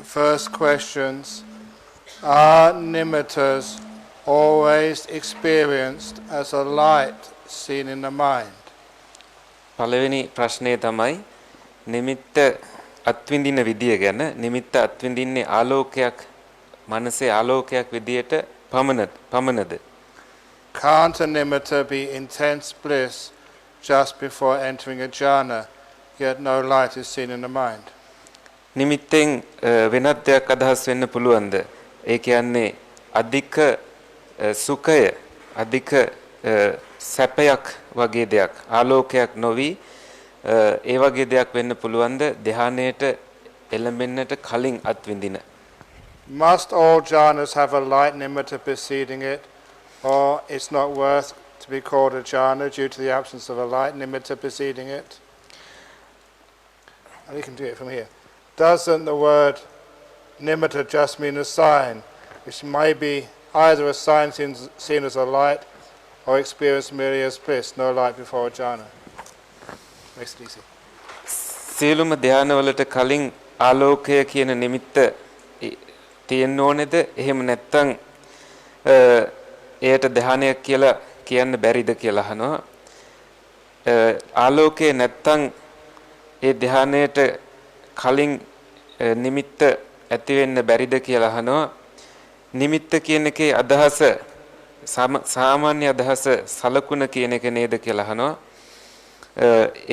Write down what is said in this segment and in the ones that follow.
First questions. Are nimittas always experienced as a light seen in the mind? පළවෙනි ප්‍රශ්නය තමයි නිමිත්ත අත්විඳින විදිය ගැන. නිමිත්ත අත්විඳින්නේ ආලෝකයක්, මනසේ ආලෝකයක් විදියට පමණද? Can't a nimitta be intense bliss just before entering a jhana, yet no light is seen in the mind? නිමිත්තෙන් වෙනත් දෙයක් අදහස් වෙන්න පුළුවන්ද? ඒ කියන්නේ අධික සුඛය, අධික සැපයක් වගේ දෙයක්, ආලෝකයක් නොවි ඒ වගේ දෙයක් වෙන්න පුළුවන්ද ධ්‍යානයට එළඹෙන්නට කලින් අත්විඳින? Must all jhanas have a light nimitta preceding it, or it's not worth to be called a jhana due to the absence of a light nimitta preceding it? And you can do it from here. Doesn't the word nimitta just mean a sign, which may be either a sign seen as a light or experienced merely as bliss, no light before a jhana? Makes it easy. සියලුම ධානවලට කලින් ආලෝකය කියන නිමිත්ත තියෙන්න ඕනේද? එහෙම නැත්නම් එයට ධානයක් කියලා කියන්න බැරිද කියලා අහනවා. ආලෝකය නැත්නම් ඒ ධානයට කලින් නිමිත්ත ඇති වෙන්න බැරිද කියලා අහනවා. නිමිත්ත කියන එකේ අදහස සාමාන්‍ය අදහස සලකුණ කියන එක නේද කියලා අහනවා.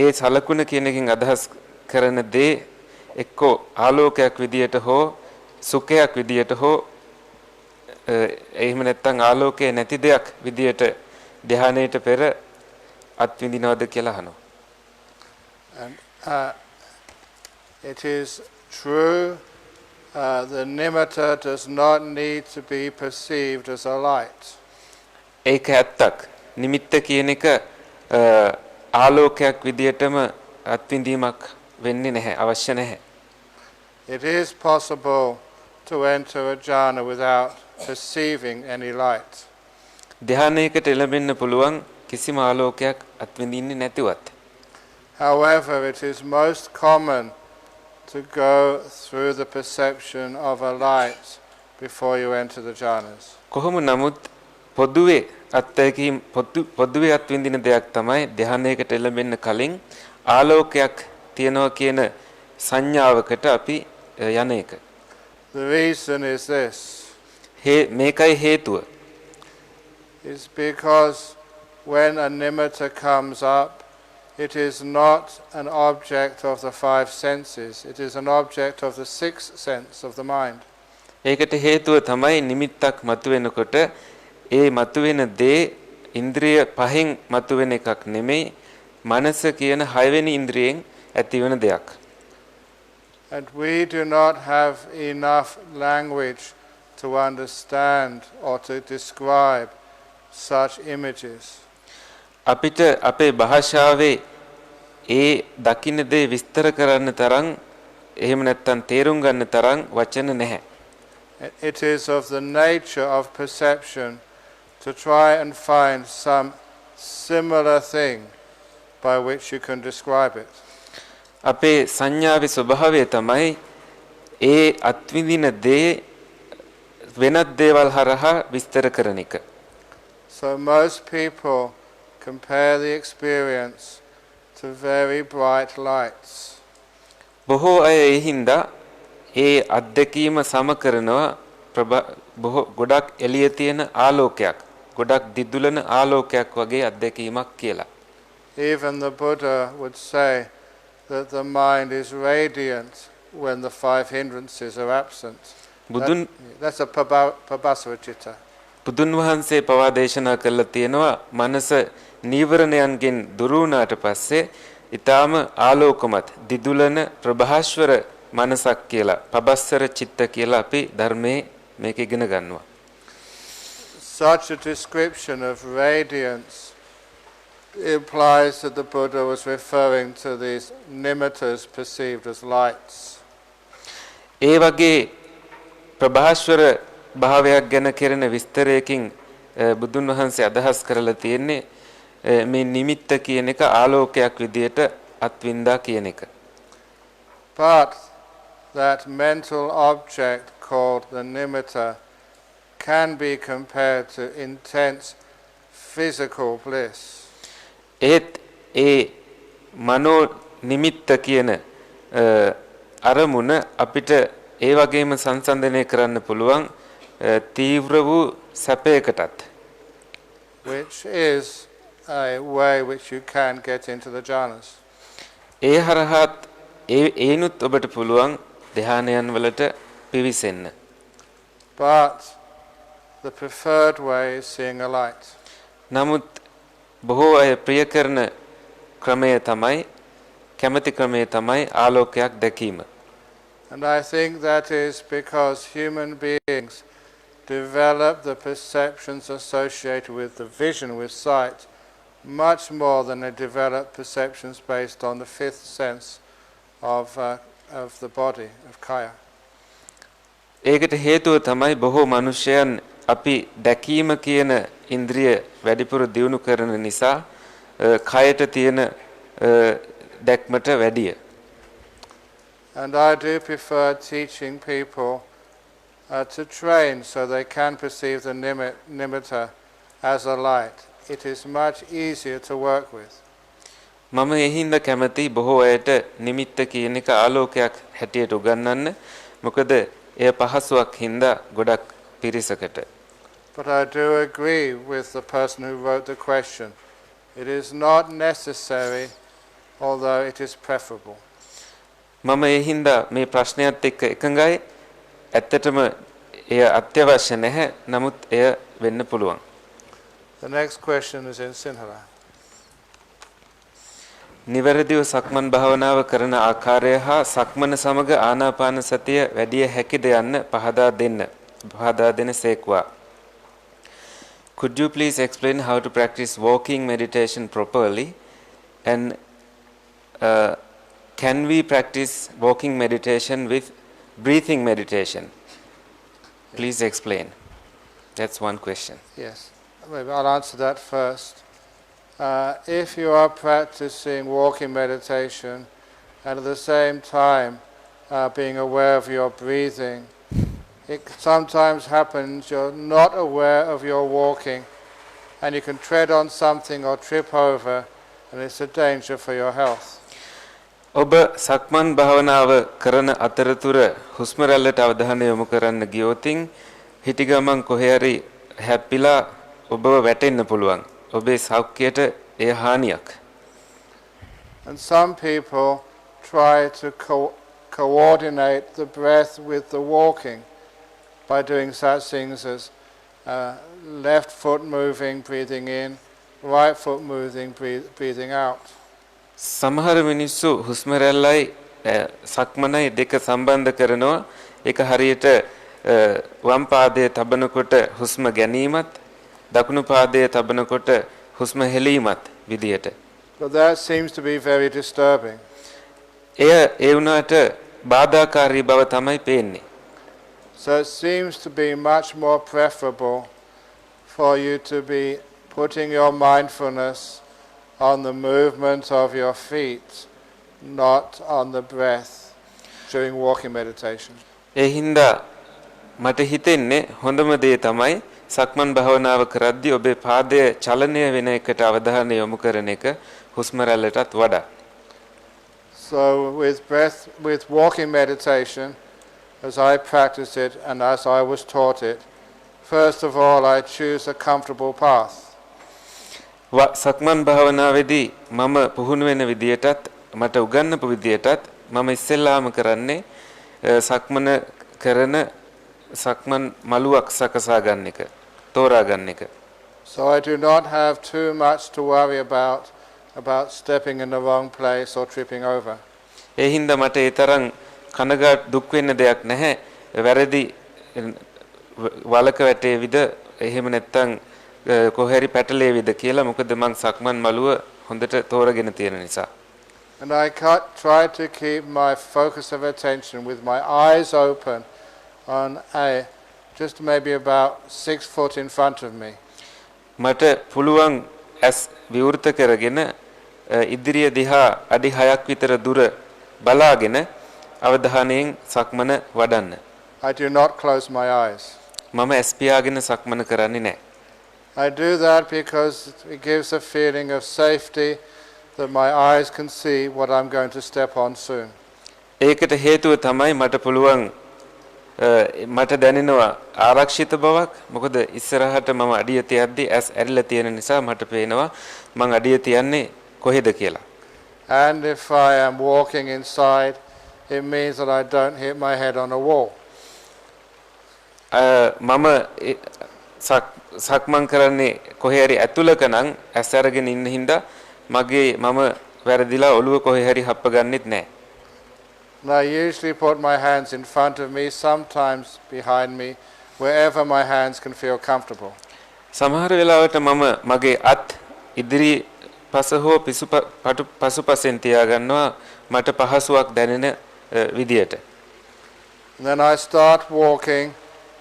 ඒ සලකුණ කියන එකෙන් අදහස් කරන දේ එක්කෝ ආලෝකයක් විදියට හෝ සුඛයක් විදියට හෝ එහෙම නැත්නම් ආලෝකයේ නැති දෙයක් විදියට ධානයට පෙර අත්විඳිනවද කියලා අහනවා. It is true the nimitta does not need to be perceived as a light. ඒක ඇත්තක්. නිමිත්ත කියන එක ආලෝකයක් විදියටම අත්විඳීමක් වෙන්නේ නැහැ, අවශ්‍ය නැහැ. It is possible to enter a jhana without perceiving any light. ධානයකට එළඹෙන්න පුළුවන් කිසිම ආලෝකයක් අත්විඳින්නේ නැතිවත්. However, it is most common to go through the perception of a light before you enter the jhanas. කොහොම නමුත් පොදුවේ අත්දැකීම් පොදුවේ අත්විඳින දෙයක් තමයි ධානයකට එළඹෙන්න කලින් ආලෝකයක් තියනවා කියන සංඥාවකට අපි යන එක. The reason is this. මේකයි හේතුව. It's because when a nimitta comes up, it is not an object of the five senses. It is an object of the sixth sense of the mind. ඒකට හේතුව තමයි නිමිත්තක් මතුවෙනකොට ඒ මතුවෙන දේ ඉන්ද්‍රිය පහෙන් මතුවෙන එකක් නෙමෙයි, මනස කියන හයවෙනි ඉන්ද්‍රියෙන් ඇතිවන දෙයක්. And we do not have enough language to understand or to describe such images. අපිට අපේ භාෂාවේ ඒ දකින්න දේ විස්තර කරන්න තරම් එහෙම නැත්නම් තේරුම් ගන්න තරම් වචන නැහැ. It is of the nature of perception to try and find some similar thing by which you can describe it. අපේ සංඥාවේ ස්වභාවය තමයි ඒ අත්විඳින දේ වෙනත් දේවල් හරහා විස්තර කරන එක. So most people compare the experience to very bright lights. බොහෝ අය ඒ හින්දා ඒ අත්දැකීම සම කරනවා ගොඩක් එළිය තියෙන ආලෝකයක්, ගොඩක් දිදුලන ආලෝකයක් වගේ අත්දැකීමක් කියලා. Even the Buddha would say that the mind is radiant when the five hindrances are absent. That's a pabhasara citta. බුදුන් වහන්සේ පවා දේශනා කළා තියෙනවා මනස නීවරණයන්ගෙන් දුරු වුණාට පස්සේ ඊටාම ආලෝකමත් දිදුලන ප්‍රභාස්වර මනසක් කියලා, පබස්සර චිත්ත කියලා අපි ධර්මයේ මේක ඉගෙන ගන්නවා. Such a description of radiance implies that the Buddha was referring to these nimittas perceived as lights. ඒ වගේ ප්‍රභාස්වර භාවයක් ගැන කෙරෙන විස්තරයකින් බුදුන් වහන්සේ අදහස් කරලා තියෙන්නේ මේ නිමිත්ත කියන එක ආලෝකයක් විදියට අත්විඳා කියන එක. But that mental object called the nimitta can be compared to intense physical bliss. ඒත් ඒ මනෝ නිමිත්ත කියන අරමුණ අපිට ඒ වගේම සංසන්දනය කරන්න පුළුවන් තීව්‍ර වූ සැපයකටත්. Which is a way which you can get into the jhanas. ඒ හරහත් ඒනුත් ඔබට පුළුවන් ධ්‍යානයන් වලට පිවිසෙන්න. But the preferred way is seeing a light. නමුත් බොහෝ අය ප්‍රිය කරන ක්‍රමය තමයි කැමැති ක්‍රමය තමයි ආලෝකයක් දැකීම. And I think that is because human beings develop the perceptions associated with the vision, with sight, much more than they develop perceptions based on the fifth sense of the body, of kaya. ඒකට හේතුව තමයි බොහෝ මනුෂ්‍යයන් අපි දැකීම කියන ඉන්ද්‍රිය වැඩිපුර දියුණු කරන නිසා කයට තියෙන දැක්මට වැඩිය. And I do prefer teaching people to train so they can perceive the nimitta as a light. It is much easier to work with. මම එහිඳ කැමති බොහෝ අයට නිමිත්ත කියන එක ආලෝකයක් හැටියට උගන්වන්න. මොකද එය පහසුවක් හින්දා ගොඩක් පිරිසකට. But I do agree with the person who wrote the question. It is not necessary, although it is preferable. මම එහිඳ මේ ප්‍රශ්නයත් එක්ක එකඟයි. ඇත්තටම එය අත්‍යවශ්‍ය නැහැ. නමුත් එය වෙන්න පුළුවන්. The next question is in Sinhala. නිවැරදිව සක්මන් භාවනාව කරන ආකාරය හා සක්මන සමග ආනාපාන සතිය වැඩි හැකිද යන්න පහදා දෙන සේක්වා. Could you please explain how to practice walking meditation properly, and can we practice walking meditation with breathing meditation? Please explain. That's one question. Yes, maybe I'll answer that first. If you are practicing walking meditation and at the same time being aware of your breathing, it sometimes happens you're not aware of your walking and you can tread on something or trip over, and it's a danger for your health. ඔබ සක්මන් භාවනාව කරන අතරතුර හුස්ම රැල්ලට අවධානය යොමු කරන්න ගියොතින් හිටි ගමන් කොහේ හරි හැප්පිලා ඔබව වැටෙන්න පුළුවන්. ඔබේ සෞඛ්‍යයට එය හානියක්. And some people try to coordinate the breath with the walking by doing such things as left foot moving, breathing in, right foot moving, breathing out. සමහර මිනිස්සු හුස්ම රැල්ලයි සක්මනයි දෙක සම්බන්ධ කරනවා. ඒක හරියට වම් පාදයේ තබනකොට හුස්ම ගැනීමත් දකුණු පාදයේ තබනකොට හුස්ම හෙලීමත් විදියට. But that seems to be very disturbing. ඒ වුණාට බාධාකාරී බව තමයි පේන්නේ. So it seems to be much more preferable for you to be putting your mindfulness on the movement of your feet, not on the breath during walking meditation. ඒ හින්දා මට හිතෙන්නේ හොඳම දේ තමයි සක්මන් භාවනාව කරද්දී ඔබේ පාදයේ චලනය වෙන එකට අවධානය යොමු කරන එක හුස්ම රැල්ලටත් වඩා. So with walking meditation, as I practice it and as I was taught it, first of all I choose a comfortable path. සක්මන් භාවනාවේදී මම පුහුණු වෙන විදියටත් මට උගන්වපු විදියටත් මම ඉස්සෙල්ලාම කරන්නේ සක්මන කරන සක්මන් මළුවක් සකසා ගන්න එක, තෝරා ගන්න එක. So I do not have too much to worry about stepping in the wrong place or tripping over. ඒ හින්දා මට ඒ තරම් කනගාටු දුක් වෙන්න දෙයක් නැහැ. වැරදි වලක වැටේවිද එහෙම නැත්නම් කොහේරි පැටලෙවිද කියලා. මොකද මං සක්මන් මළුව හොඳට තෝරගෙන තියෙන නිසා. And I try to keep my focus of attention with my eyes open on just maybe about 6 foot in front of me. මට පුළුවන් ඇස් විවෘත කරගෙන ඉදිරිය දිහා අඩි 6ක් විතර දුර බලාගෙන අවධානයෙන් සක්මන වඩන්න. I do not close my eyes. මම ඇස් පියාගෙන සක්මන කරන්නේ නැහැ. I do that because it gives a feeling of safety that my eyes can see what I'm going to step on soon. ඒකට හේතුව තමයි මට පුළුවන් මට දැනෙනවා ආරක්ෂිත බවක්. මොකද ඉස්සරහට මම අඩිය තියද්දී ඇස් ඇරිලා තියෙන නිසා මට පේනවා මං අඩිය තියන්නේ කොහෙද කියලා. And if I am walking inside, it means that I don't hit my head on a wall. මම සක්මන් කරන්නේ කොහේ හරි ඇතුළක නම් ඇස් අරගෙන ඉන්න හින්දා මම වැරදිලා ඔළුව කොහේ හරි හප්ප ගන්නෙත් නැහැ. And I usually put my hands in front of me, sometimes behind me, wherever my hands can feel comfortable. සමහර වෙලාවට මම මගේ අත් ඉදිරි පස හෝ පසුපසෙන් තියා ගන්නවා මට පහසුවක් දැනෙන විදියට. Then I start walking,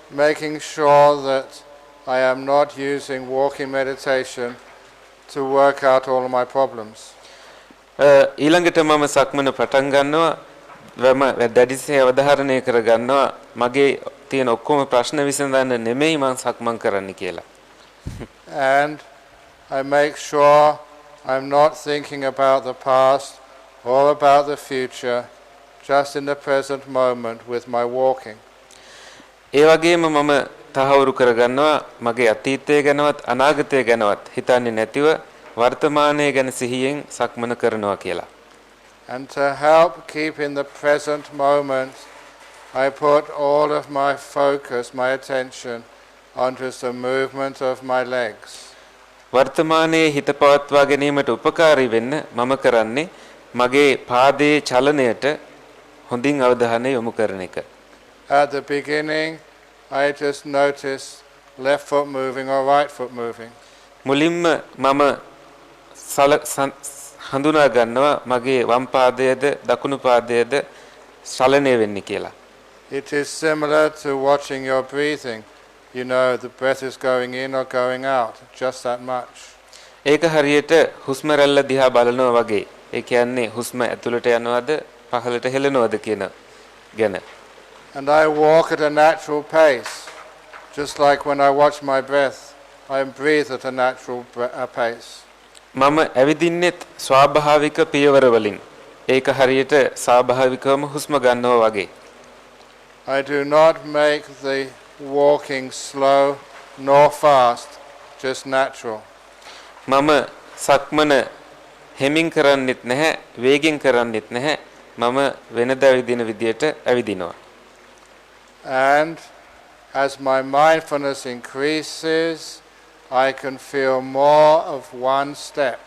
making sure that I am not using walking meditation to work out all of my problems. ඊළඟට මම සක්මන පටන් ගන්නවා වම දැඩිසේ අවධාරණය කර ගන්නවා මගේ තියෙන ඔක්කොම ප්‍රශ්න විසඳන්න නෙමෙයි මම සක්මන් කරන්න කියලා. And I make sure I'm not thinking about the past or about the future, just in the present moment with my walking. ඒ වගේම මම තහවුරු කර ගන්නවා මගේ අතීතය ගැනවත් අනාගතය ගැනවත් හිතන්නේ නැතිව වර්තමානයේ ගැන සිහියෙන් සක්මන කරනවා කියලා. And to help keep in the present moment, I put all of my focus, my attention, onto the movement of my legs. වර්තමානයේ හිත පවත්වා ගැනීමට උපකාරී වෙන්න මම කරන්නේ මගේ පාදයේ චලනයට හොඳින් අවධානය යොමු කරන එක. At the beginning, I just notice left foot moving or right foot moving. මුලින්ම මම හඳුනා ගන්නවා මගේ වම් පාදයේද දකුණු පාදයේද චලනය වෙන්නේ කියලා. It is similar to watching your breathing. You know the breath is going in or going out, just that much. ඒක හරියට හුස්ම රැල්ල දිහා බලනවා වගේ. ඒ කියන්නේ හුස්ම ඇතුළට යනවද පහළට හෙලනවද කියන ගැන. And I walk at a natural pace, just like when I watch my breath, I breathe at a natural pace. මම ඇවිදින්නෙත් ස්වාභාවික පියවර වලින්. ඒක හරියට ස්වාභාවිකවම හුස්ම ගන්නවා වගේ. I do not make the walking slow nor fast, just natural. මම සක්මන හෙමින් කරන්නෙත් නැහැ, වේගෙන් කරන්නෙත් නැහැ. මම වෙනදා විදින විදියට ඇවිදිනවා. And as my mindfulness increases, I can feel more of one step.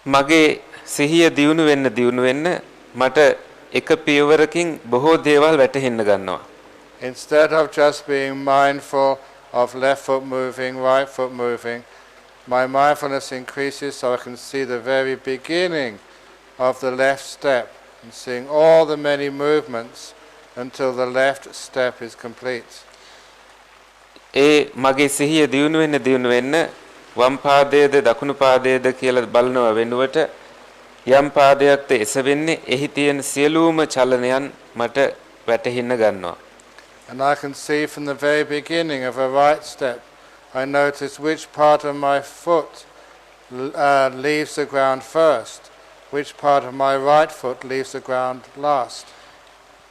මගේ සිහිය දියුණු වෙන්න මට එක පියවරකින් බොහෝ දේවල් වැටහෙන්න ගන්නවා. Instead of just being mindful of left foot moving, right foot moving, my mindfulness increases so I can see the very beginning of the left step and seeing all the many movements until the left step is complete. මගේ සිහිය දියුණු වෙන්න වම් පාදයේද දකුණු පාදයේද කියලා බලනවා වෙනුවට යම් පාදයක්ද එසවෙන්නේ එහි තියෙන සියලුම චලනයන් මට වැටහෙන්න ගන්නවා. And I can see from the very beginning of a right step, I notice which part of my foot leaves the ground first, which part of my right foot leaves the ground last.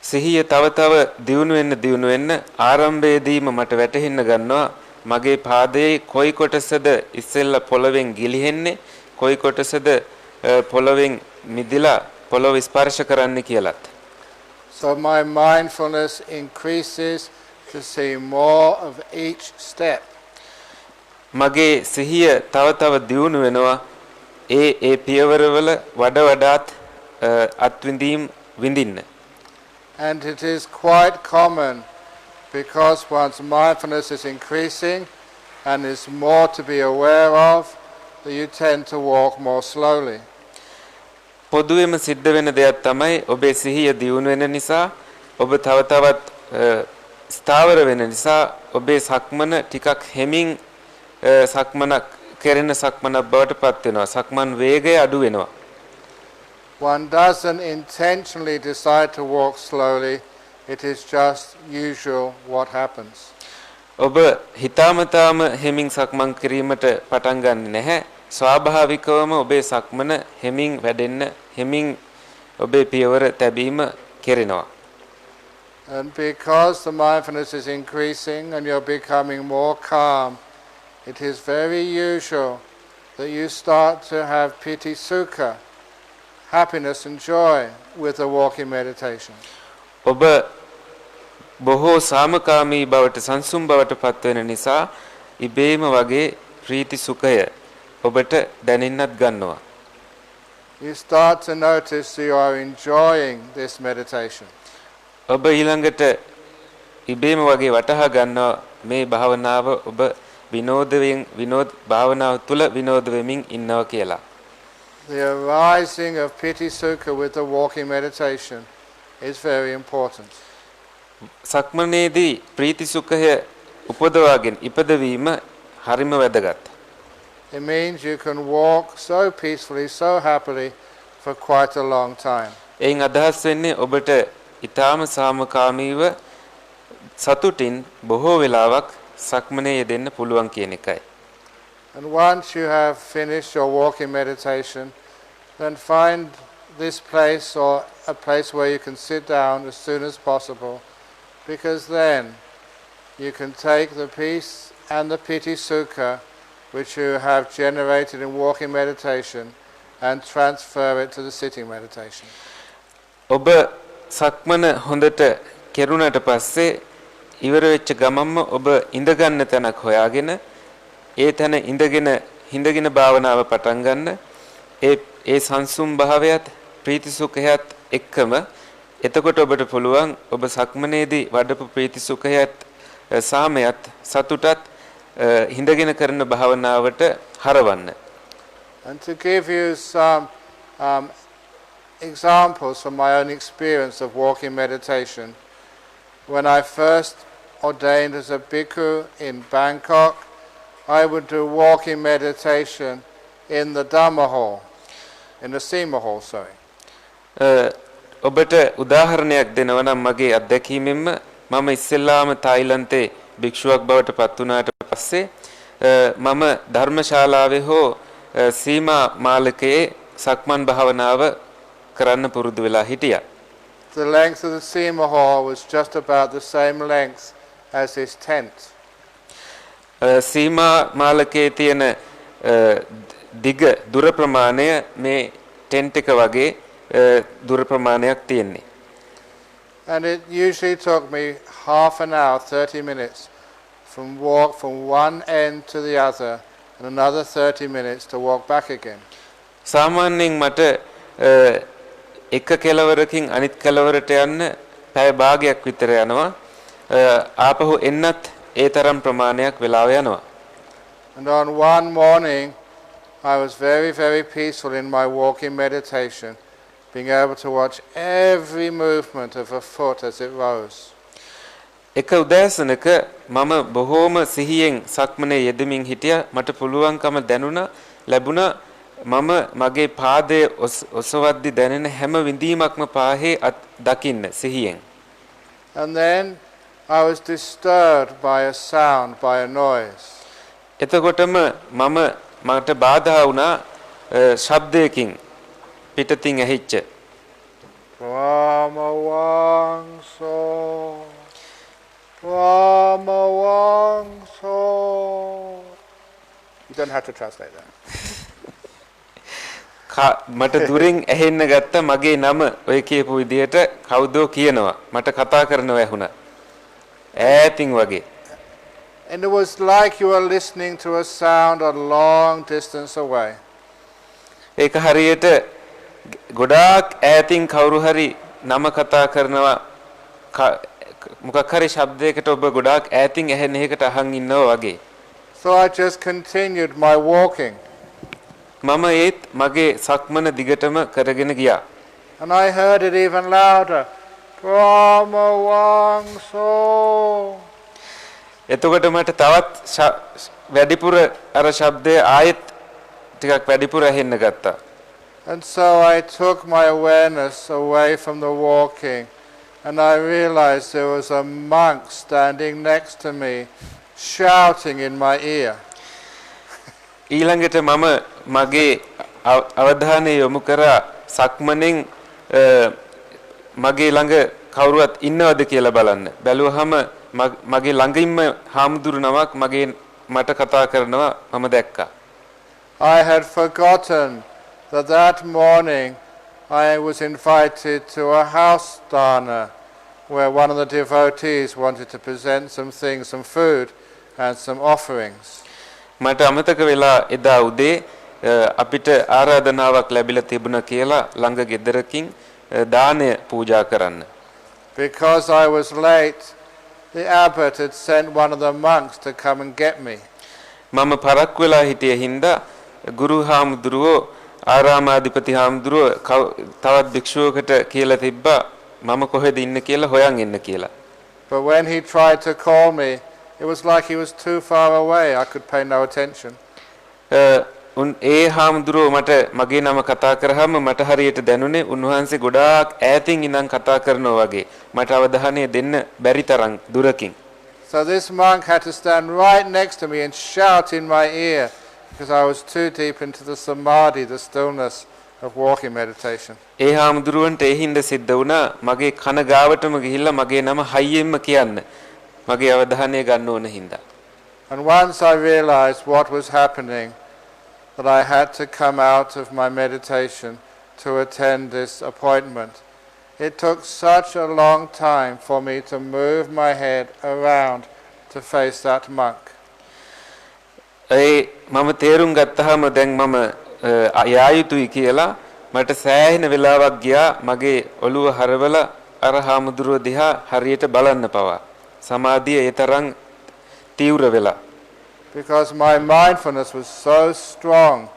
සිහිය තව දියුණු වෙන්න ආරම්භයේදීම මට වැටහෙන්න ගන්නවා මගේ පාදයේ කොයි කොටසද ඉස්සෙල්ලා පොළවෙන් ගිලිහෙන්නේ කොයි කොටසද පොළවෙන් මිදිලා පොළව ස්පර්ශ කරන්නේ කියලාත්. So my mindfulness increases to see more of each step. මගේ සිහිය තව දියුණු වෙනවා ඒ පියවරවල වඩාත් අත්විඳීම් විඳින්න. And it is quite common because one's mindfulness is increasing and is more to be aware of, that you tend to walk more slowly. පොදුවේම සිද්ධ වෙන දෙයක් තමයි ඔබේ සිහිය දියුණු වෙන නිසා ඔබ තවත් ස්ථාවර වෙන නිසා ඔබේ සක්මන ටිකක් හෙමින් සක්මනක් කෙරෙන සක්මනක් බවට පත් වෙනවා. සක්මන් වේගය අඩු වෙනවා. one doesn't intentionally decide to walk slowly. It is just usual what happens. ඔබ හිතාමතාම හෙමින් සක්මන් කිරීමට පටන් ගන්නේ නැහැ. ස්වාභාවිකවම ඔබේ සක්මන හෙමින් වැඩෙන්න හෙමින් ඔබේ පියවර තැබීම කෙරෙනවා. And because the mindfulness is increasing and you're becoming more calm, it is very usual that you start to have piti sukha, happiness and joy with the walking meditation. ඔබ බොහෝ සාමකාමී බවට සංසුම් බවට පත්වෙන නිසා ඉබේම වගේ ප්‍රීති සුඛය ඔබට දැනෙන්නත් ගන්නවා. You start to notice you are enjoying this meditation. ඔබ ඊළඟට ඉබේම වගේ වටහා ගන්නවා මේ භාවනාව ඔබ විනෝද භාවනාව තුල විනෝද වෙමින් ඉන්නවා කියලා. The arising of piti sukha with the walking meditation is very important. සක්මනේදී ප්‍රීති සුඛය උපදවාගෙන ඉපදවීම හරිම වැදගත්. It means you can walk so peacefully, so happily for quite a long time. එයින් අදහස් වෙන්නේ ඔබට ඊටාම සාමකාමීව සතුටින් බොහෝ වෙලාවක් සක්මනේ යෙදෙන්න පුළුවන් කියන එකයි. And once you have finished your walking meditation, then find this place or a place where you can sit down as soon as possible, because then you can take the peace and the piti sukha which you have generated in walking meditation and transfer it to the sitting meditation. ඔබ සක්මන හොඳට කෙරුණට පස්සේ ඉවර වෙච්ච ගමන්ම ඔබ ඉඳ ගන්න තැනක් හොයාගෙන ඒ තැන ඉඳගෙන භාවනාව පටන් ගන්න. ඒ සංසුම් භාවයත් ප්‍රීති සුඛයත් එක්කම එතකොට ඔබට පුළුවන් ඔබ සක්මනේදී වඩපු ප්‍රීති සුඛයත් සාමයත් සතුටත් හිඳගෙන කරන භාවනාවට හරවන්න. And to give you some examples from my own experience of walking meditation, when I first ordained as a bhikkhu in Bangkok, I would do walking meditation in the Dhamma hall, in the Sema hall, sorry. ඔබට උදාහරණයක් දෙනවා නම් මගේ අත්දැකීමෙන්ම මම ඉස්සෙල්ලාම තායිලන්තේ භික්ෂුවක් බවට පත් වුණාට පස්සේ මම ධර්මශාලාවේ හෝ සීමා මාලකයේ සක්මන් භාවනාව කරන්න පුරුදු වෙලා හිටියා. The length of the Sema hall was just about the same length as this tent. සීමා මාලකයේ තියෙන දිග දුර ප්‍රමාණය මේ ටෙන්ට් එක වගේ දුර ප්‍රමාණයක් තියෙන්නේ. And it usually took me half an hour, 30 minutes from walk from one end to the other and another 30 minutes to walk back again. සාමාන්‍යයෙන් මට එක කෙලවරකින් අනිත් කෙලවරට යන්න පැය භාගයක් විතර යනවා. ආපහු එන්නත් ඒ තරම් ප්‍රමාණයක් වෙලාව යනවා. And on one morning I was very, very peaceful in my walking meditation, being able to watch every movement of a foot as it rose. එක උදෑසනක මම බොහෝම සිහියෙන් සක්මනේ යෙදමින් හිටියා. මට පුළුවන්කම ලැබුණා මම මගේ පාදයේ ඔසවද්දි දැනෙන හැම විඳීමක්ම පාහේ දකින්න සිහියෙන්. And then I was disturbed by a sound, by a noise. එතකොටම මට බාධා වුණා ශබ්දයකින් පිටතින් ඇහිච්ච. Brahmavamso Brahmavamso. You don't have to translate that. මට දුරින් ඇහෙන්න ගත්ත මගේ නම ඔය කියපු විදිහට කවුදෝ කියනවා. මට කතා කරනවා ඇහුණා. ඈතින් වගේ. And it was like you were listening to a sound a long distance away. ඒක හරියට ගොඩාක් ඈතින් කවුරු හරි නම කතා කරනවා මොකක් හරි ශබ්දයකට ඔබ ගොඩාක් ඈතින් ඇහෙන එකකට අහන් ඉන්නවා වගේ. So I just continued my walking. මම ඒත් මගේ සක්මන දිගටම කරගෙන ගියා. And I heard it even louder. Brahmavamso. එතකොට මට තවත් වැඩිපුර අර ශබ්දය ආයෙත් ටිකක් වැඩිපුර ඇහෙන්න ගත්තා. And so I took my awareness away from the walking, and I realized there was a monk standing next to me, shouting in my ear. ඊළඟට මම මගේ අවධානය යොමු කරා සක්මණෙන් මගේ ළඟ කවුරුවත් ඉන්නවද කියලා බලන්න. බැලුවහම මගේ ළඟින්ම හාමුදුරු නමක් මට කතා කරනවා මම දැක්කා. I had forgotten that morning I was invited to a house dana where one of the devotees wanted to present some things, some food and some offerings. මට අමතක වෙලා එදා උදේ අපිට ආරාධනාවක් ලැබිලා තිබුණා කියලා ළඟ ගෙදරකින් දානය පූජා කරන්න. Because I was late, the abbot had sent one of the monks to come and get me. මම පරක් වෙලා හිටිය හින්දා ගුරු හාමුදුරුවෝ ආරාමාධිපති හාමුදුරුවෝ තවත් භික්ෂුවකට කියලා තිබ්බා මම කොහෙද ඉන්නේ කියලා හොයන් එන්න කියලා. But when he tried to call me, it was like he was too far away. I could pay no attention. ඒ හාමුදුරුවෝ මට මගේ නම කතා කරාම මට හරියට දැනුනේ උන්වහන්සේ ගොඩාක් ඈතින් ඉඳන් කතා කරනවා වගේ. මට අවධානය දෙන්න බැරි තරම් දුරකින්. So this monk had to stand right next to me and shout in my ear because I was too deep into the samadhi, the stillness of walking meditation. ඒ හාමුදුරුවන්ට ඒ හින්දා සිද්ධ වුණා මගේ කන ගාවටම ගිහිල්ලා මගේ නම හයියෙන්ම කියන්න. මගේ අවධානය ගන්න ඕන හින්දා. And once I realized what was happening, that I had to come out of my meditation to attend this appointment. It took such a long time for me to move my head around to face that monk. මම තේරුම් ගත්තාම දැන් මම යා යුතුයි කියලා මට සෑහෙන වෙලාවක් ගියා මගේ ඔළුව හරවලා අර හාමුදුරුව දිහා හරියට බලන්න පවා. සමාධිය ඒ තරම් තීව්‍ර වෙලා. Because my mindfulness was so strong.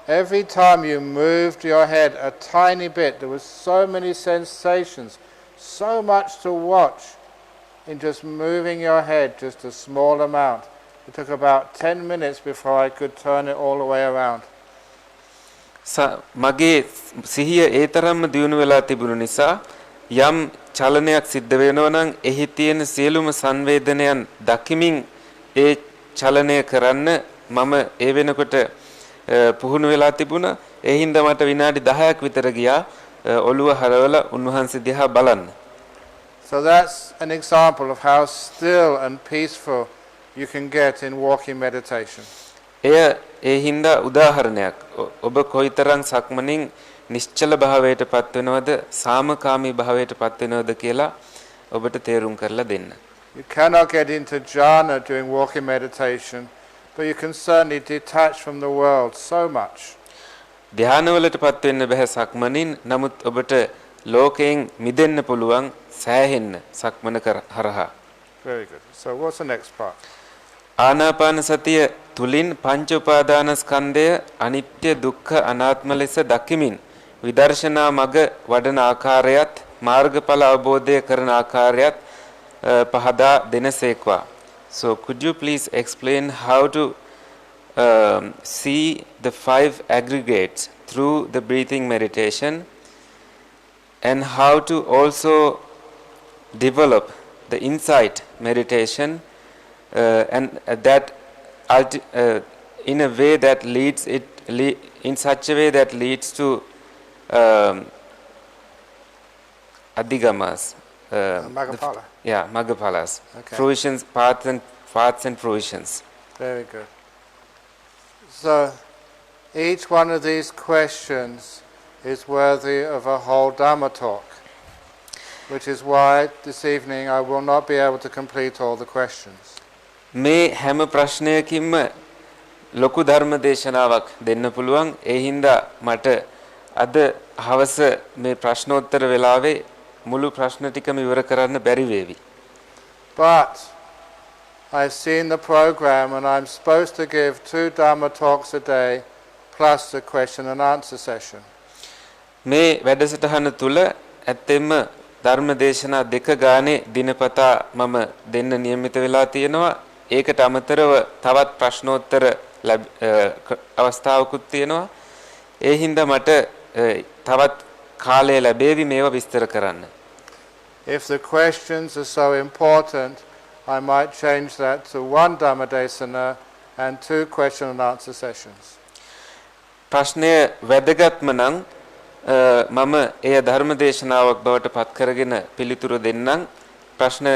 Every time you moved your head a tiny bit, there was so many sensations, so much to watch in just moving your head just a small amount. It took about 10 minutes before I could turn it all the way around. මගේ සිහිය ඒ තරම්ම දියුණු වෙලා තිබුණු නිසා යම් චලනයක් සිද්ධ වෙනවා නම් එහි තියෙන සියලුම සංවේදනයන් දකිමින් ඒ චලනය කරන්න මම ඒ වෙනකොට පුහුණු වෙලා තිබුණා. ඒ හින්දා මට විනාඩි 10ක් විතර ගියා ඔළුව හරවලා උන්වහන්සේ දිහා බලන්න. So that's an example of how still and peaceful you can get in walking meditation. එය ඒ හින්දා උදාහරණයක්. ඔබ කොයිතරම් සක්මනින් නිශ්චල භාවයට පත් වෙනවද සාමකාමී භාවයට පත් වෙනවද කියලා ඔබට තේරුම් කරලා දෙන්න. You cannot get into jhana during walking meditation, but you can certainly detach from the world so much. ධානවලට පත් වෙන්න බෑ සක්මනින්. නමුත් ඔබට ලෝකයෙන් මිදෙන්න පුළුවන් සෑහෙන්න සක්මන හරහා. Very good. So what's the next part? ආනාපාන සතිය තුලින් පංච උපාදානස්කන්ධය අනිත්‍ය දුක්ඛ අනාත්ම ලෙස දකිමින් විදර්ශනා මග වඩන ආකාරයත් මාර්ගඵල අවබෝධය කරන ආකාරයත් පහදා දෙනසේක්වා. So could you please explain how to see the 5 aggregates through the breathing meditation and how to also develop the insight meditation and that in a way that leads in such a way that leads to adhigamas. Magaphala. Magaphalas. Okay. Fruitions, paths and fruitions. Very good. So each one of these questions is worthy of a whole Dhamma talk, which is why this evening I will not be able to complete all the questions. මේ හැම ප්‍රශ්නයකින්ම ලොකු ධර්ම දේශනාවක් දෙන්න පුළුවන්. ඒ හින්දා මට අද හවස මේ ප්‍රශ්නෝත්තර වෙලාවේ මුළු ප්‍රශ්න ටිකම ඉවර කරන්න බැරි වේවි. But I've seen the program and I'm supposed to give 2 Dhamma talks a day plus the question and answer session. මේ වැඩසටහන තුල ඇත්තෙන්ම ධර්ම දේශනා 2 ගානේ දිනපතා මම දෙන්න නියමිත වෙලා තියෙනවා. ඒකට අමතරව තවත් ප්‍රශ්නෝත්තර අවස්ථාවකුත් තියෙනවා. ඒ හින්දා මට තවත් කාලය ලැබේවි මේවා විස්තර කරන්න. If the questions are so important, I might change that to one Dhamma desana and 2 question and answer sessions. ප්‍රශ්නය වැදගත්ම නම් මම එය ධර්ම දේශනාවක් බවට පත් කරගෙන පිළිතුරු දෙන්නම්. ප්‍රශ්න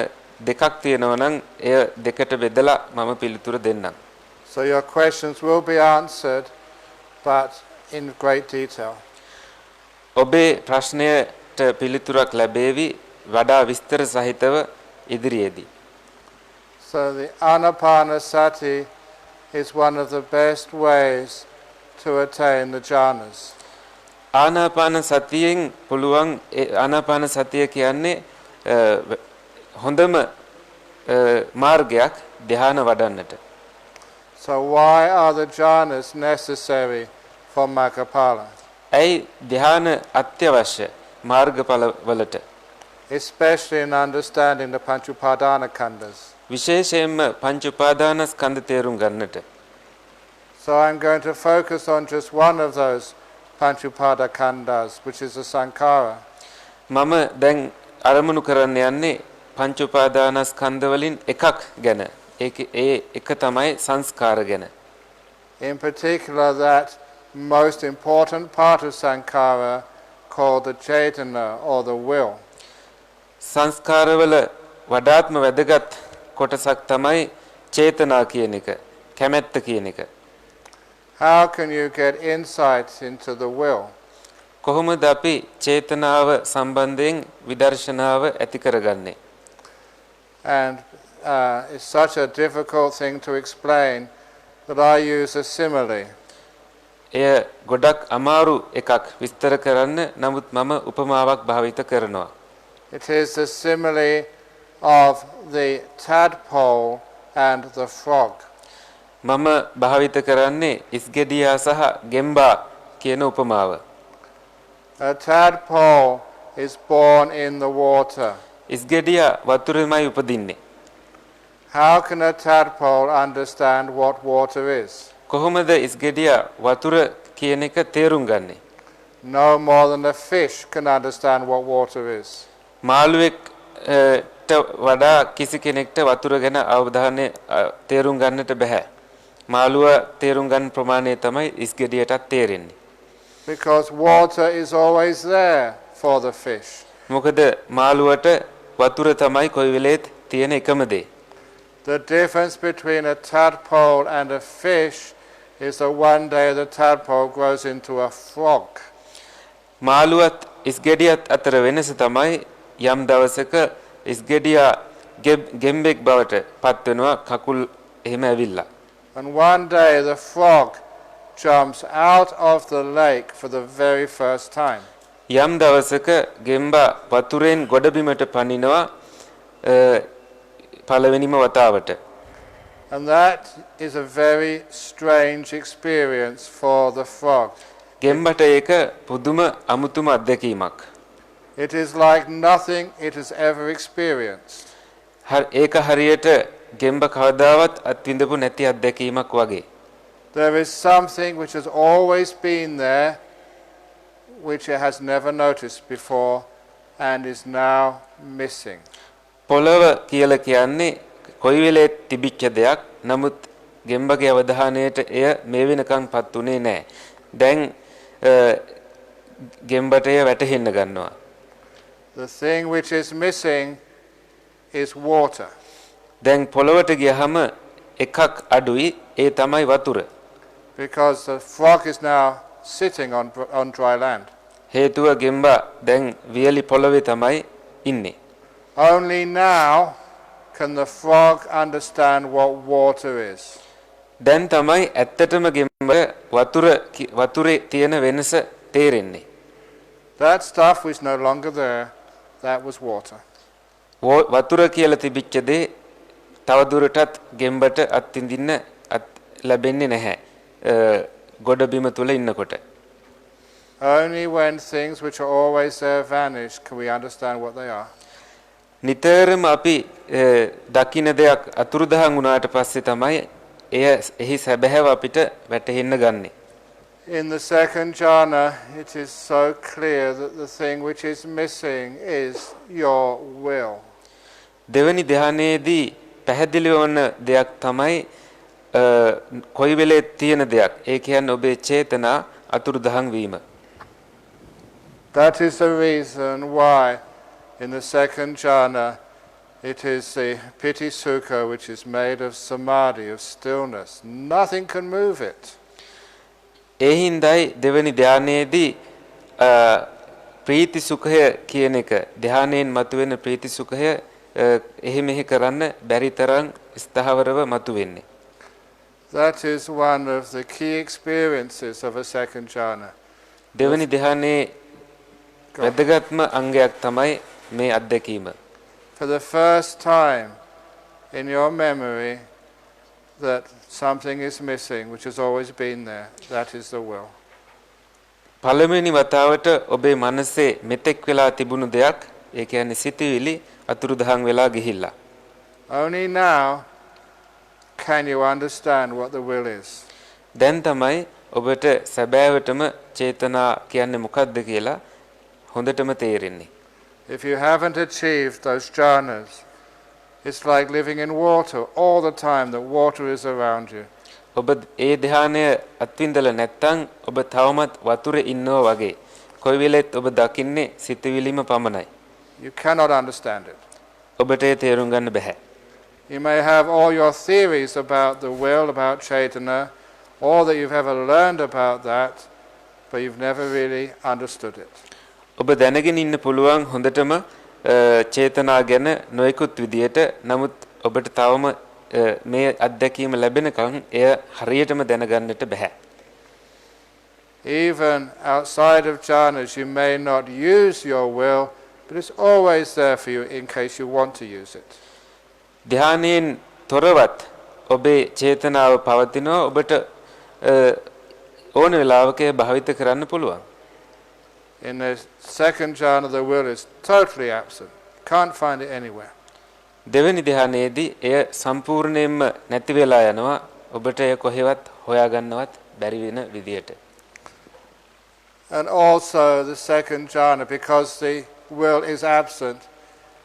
දෙකක් තියෙනවා නම් එය දෙකට බෙදලා මම පිළිතුරු දෙන්නම්. So your questions will be answered, but in great detail. ඔබේ ප්‍රශ්නයට පිළිතුරක් ලැබේවි වඩා විස්තර සහිතව ඉදිරියේදී. So the anapanasati is one of the best ways to attain the jhanas. ආනාපාන සතියෙන් පුළුවන් ආනාපාන සතිය කියන්නේ හොඳම මාර්ගයක් ධ්‍යාන වඩන්නට. So why are the jhanas necessary for Maggaphala? ඇයි ධ්‍යාන අත්‍යවශ්‍ය මාර්ගඵල වලට? Especially in understanding the panch upadana khandhas. විශේෂයෙන්ම පංච උපාදාන ස්කන්ධ තේරුම් ගන්නට. So I'm going to focus on just one of those panch upadana khandhas, which is the sankhara. මම දැන් අරමුණු කරන්න යන්නේ පංච උපාදාන ස්කන්ධ වලින් එකක් ගැන. ඒ එක තමයි සංස්කාර ගැන. In particular, that most important part of sankhara called the cetana or the will. සංස්කාරවල වඩාත්ම වැදගත් කොටසක් තමයි චේතනා කියන එක, කැමැත්ත කියන එක. How can you get insight into the will? කොහොමද අපි චේතනාව සම්බන්ධයෙන් විදර්ශනාව ඇති කරගන්නේ? And it's such a difficult thing to explain that I use a simile. එය ගොඩක් අමාරු එකක් විස්තර කරන්න. නමුත් මම උපමාවක් භාවිත කරනවා. It is the simile of the tadpole and the frog. මම භාවිත කරන්නේ ඉස්ගෙඩියා සහ ගෙම්බා කියන උපමාව. A tadpole is born in the water. ඉස්ගෙඩියා වතුරෙමයි උපදින්නේ. How can a tadpole understand what water is? කොහොමද ඉස්ගෙඩියා වතුර කියන එක තේරුම් ගන්නේ? No more than a fish can understand what water is. මාළුවෙක්ට වඩා කිසි කෙනෙක්ට වතුර ගැන අවධානය තේරුම් ගන්නට බෑ. මාළුව තේරුම් ගන්න ප්‍රමාණය තමයි ඉස්ගෙඩියටත් තේරෙන්නේ. Because water is always there for the fish. මොකද මාළුවට වතුර තමයි කොයි වෙලේත් තියෙන එකම දේ. The difference between a tadpole and a fish is that one day the tadpole grows into a frog. මාළුවත් ඉස්ගෙඩියත් අතර වෙනස තමයි යම් දවසක ඉස්ගෙඩියා ගෙම්බෙක් බවට පත් වෙනවා කකුල් එහෙම ඇවිල්ලා. And one day the frog jumps out of the lake for the very first time. යම් දවසක ගෙම්බා වතුරෙන් ගොඩබිමට පනිනවා පළවෙනිම වතාවට. And that is a very strange experience for the frog. ගෙම්බට ඒක පුදුම අමුතුම අත්දැකීමක්. It is like nothing it has ever experienced. ඒක හරියට ගෙම්බ කවදාවත් අත්විඳපු නැති අත්දැකීමක් වගේ. There is something which has always been there, which it has never noticed before and is now missing. පොළව කියලා කියන්නේ කොයි වෙලේ තිබිච්ච දෙයක්. නමුත් ගෙම්බගේ අවධානයට එය මේ වෙනකන් පත් උනේ නැහැ. දැන් ගෙම්බට එය වැටහෙන්න ගන්නවා. The thing which is missing is water. දැන් පොළවට ගියහම එකක් අඩුයි, ඒ තමයි වතුර. Because the frog is now sitting on dry land. හේතුව ගෙම්බා දැන් වියලි පොළවේ තමයි ඉන්නේ. Only now can the frog understand what water is. දැන් තමයි ඇත්තටම ගෙම්බ වතුරේ තියෙන වෙනස තේරෙන්නේ. That stuff was no longer there. That was water. වතුර කියලා තිබිච්ච දේ තවදුරටත් ගෙම්බට අත්විඳින්න ලැබෙන්නේ නැහැ. ගොඩබිම තුල ඉන්නකොට. Only when things which are always there vanish can we understand what they are. නිතරම අපි දකින්න දෙයක් අතුරුදහන් වුණාට පස්සේ තමයි එහි සැබෑව අපිට වැටහෙන්න ගන්නෙ. In the second jhana, it is so clear that the thing which is missing is your will. දෙවනි ධ්‍යානයේදී පැහැදිලි වන දෙයක් තමයි කොයි වෙලේ තියෙන දෙයක්. ඒ කියන්නේ ඔබේ චේතනා අතුරුදහන් වීම. That is the reason why in the second jhana it is the piti sukha which is made of samadhi, of stillness. Nothing can move it. ඒ හින්දායි දෙවනි ධ්‍යානයේදී ප්‍රීති සුඛය කියන එක ධ්‍යානයෙන් මතුවෙන ප්‍රීති සුඛය එහි මෙහි කරන්න බැරි තරම් ස්ථාවරව මතුවෙන්නේ. That is one of the key experiences of a second jhana. දෙවනි ධ්‍යානයේ වැදගත්ම අංගයක් තමයි මේ අත්දැකීම. For the first time in your memory that something is missing which has always been there, that is the will. පළවෙනි වතාවට ඔබේ මනසේ මෙතෙක් වෙලා තිබුණු දෙයක්, ඒ කියන්නේ සිතුවිලි අතුරුදහන් වෙලා ගිහිල්ලා. Only now can you understand what the will is. දැන් තමයි ඔබට සැබෑවටම චේතනා කියන්නේ මොකක්ද කියලා හොඳටම තේරෙන්නේ. If you haven't achieved those jhanas, it's like living in water all the time, the water is around you. ඔබ ඒ ධ්‍යානය අත්විඳලා නැත්නම් ඔබ තවමත් වතුරේ ඉන්නවා වගේ. කොයි වෙලෙත් ඔබ දකින්නේ සිතුවිලිම පමණයි. You cannot understand it. ඔබට ඒ තේරුම් ගන්න බෑ. You may have all your theories about the will, about Chaitanya, all that you've ever learned about that, but you've never really understood it. ඔබ දැනගෙන ඉන්න පුළුවන් හොඳටම චේතනා ගැන නොයෙකුත් විදියට. නමුත් ඔබට තවම මේ අත්දැකීම ලැබෙනකන් එය හරියටම දැනගන්නට බෑ. Even outside of jhanas, you may not use your will, but it's always there for you in case you want to use it. ධ්‍යානයෙන් තොරවත් ඔබේ චේතනාව පවතිනවා. ඔබට ඕන වෙලාවක භාවිත කරන්න පුළුවන්. In the second jhana, the will is totally absent. Can't find it anywhere. දෙවෙනි ධ්‍යානයේදී එය සම්පූර්ණයෙන්ම නැති වෙලා යනවා. ඔබට එය කොහෙවත් හොයාගන්නවත් බැරි වෙන විදියට. And also the second jhana, because the will is absent,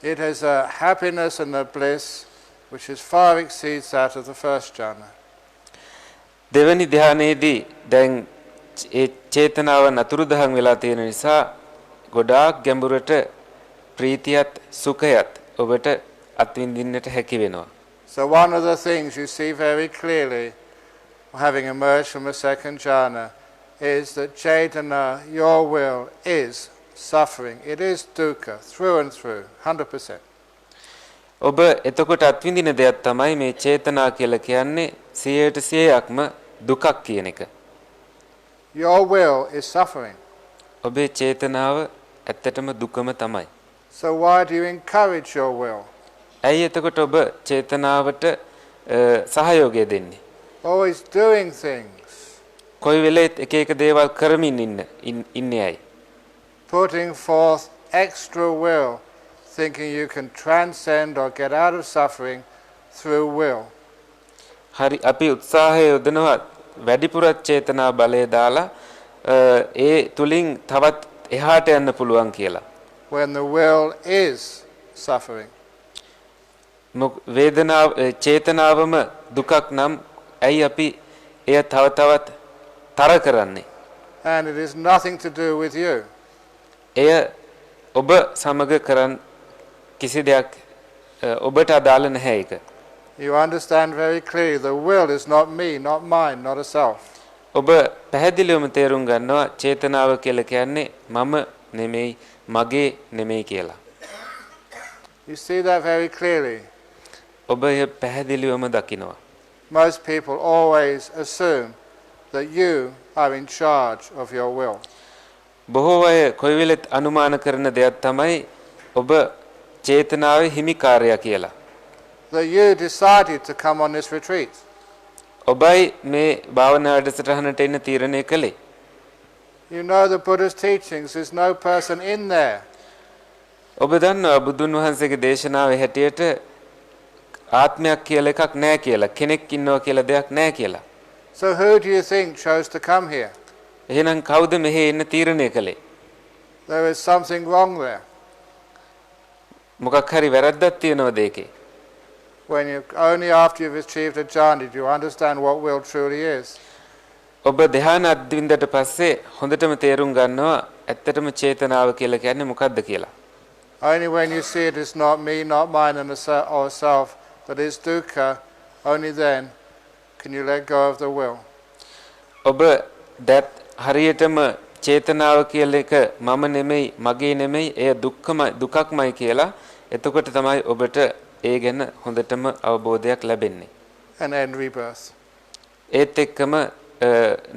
it has a happiness and a bliss which is far exceeds that of the first jhana. දෙවෙනි ධ්‍යානයේදී දැන් ඒ චේතනාව නතුරුදහන් වෙලා තියෙන නිසා ගොඩාක් ගැඹුරට ප්‍රීතියත් සුඛයත් ඔබට අත්විඳින්නට හැකි වෙනවා. So one of the things you see very clearly having emerged from a second jhana is that Chaitanya, your will, is suffering. It is dukkha through and through, 100%. ඔබ එතකොට අත්විඳින දෙයක් තමයි මේ චේතනා කියලා කියන්නේ 100%ක්ම දුකක් කියන එක. Your will is suffering. ඔබේ චේතනාව ඇත්තටම දුකම තමයි. So why do you encourage your will? ඇයි එතකොට ඔබ චේතනාවට සහයෝගය දෙන්නේ? Always doing things. කොයි වෙලෙත් එක එක දේවල් කරමින් ඉන්නේ ඇයි? Putting forth extra will, thinking you can transcend or get out of suffering through will. හරි අපි උත්සාහය යොදනවා වැඩිපුර චේතනා බලය දාලා ඒ තුලින් තවත් එහාට යන්න පුළුවන් කියලා. When the will is suffering. වේදනාව චේතනාවම දුකක් නම් ඇයි අපි එය තව තවත් තර කරන්නේ? And it is nothing to do with you. එය ඔබ සමග කරන් කිසි දෙයක් ඔබට අදාළ නැහැ ඒක. You understand very clearly the will is not me, not mine, not a self. ඔබ පැහැදිලිවම තේරුම් ගන්නවා චේතනාව කියලා කියන්නේ මම නෙමෙයි මගේ නෙමෙයි කියලා. You see that very clearly. ඔබ එය පැහැදිලිවම දකිනවා. Most people always assume that you are in charge of your will. බොහෝ අය කොයි වෙලෙත් අනුමාන කරන දෙයක් තමයි ඔබ චේතනාවේ හිමිකාරයා කියලා. That you decided to come on this retreat. ඔබයි මේ භාවනා වැඩසටහනට එන්න තීරණය කළේ. You know the Buddha's teachings, there's no person in there. ඔබ දන්නවා බුදුන් වහන්සේගේ දේශනාවේ හැටියට ආත්මයක් කියලා එකක් නැහැ කියලා, කෙනෙක් ඉන්නවා කියලා දෙයක් නැහැ කියලා. So who do you think chose to come here? එහෙනම් කවුද මෙහි එන්න තීරණය කළේ? There is something wrong there. මොකක් හරි වැරද්දක් තියෙනවද ඒකේ? When you only after you've achieved a jhana do you understand what will truly is. ඔබ ධ්‍යාන අත්විඳට පස්සේ හොඳටම තේරුම් ගන්නවා ඇත්තටම චේතනාව කියලා කියන්නේ මොකක්ද කියලා. Only when you see it is not me, not mine and or self, that is dukkha, only then can you let go of the will. ඔබ that හරියටම චේතනාව කියලා එක මම නෙමෙයි මගේ නෙමෙයි එය දුකක්මයි කියලා එතකොට තමයි ඔබට ඒ ගැන හොඳටම අවබෝධයක් ලැබෙන්නේ. And end rebirth. ඒත් එක්කම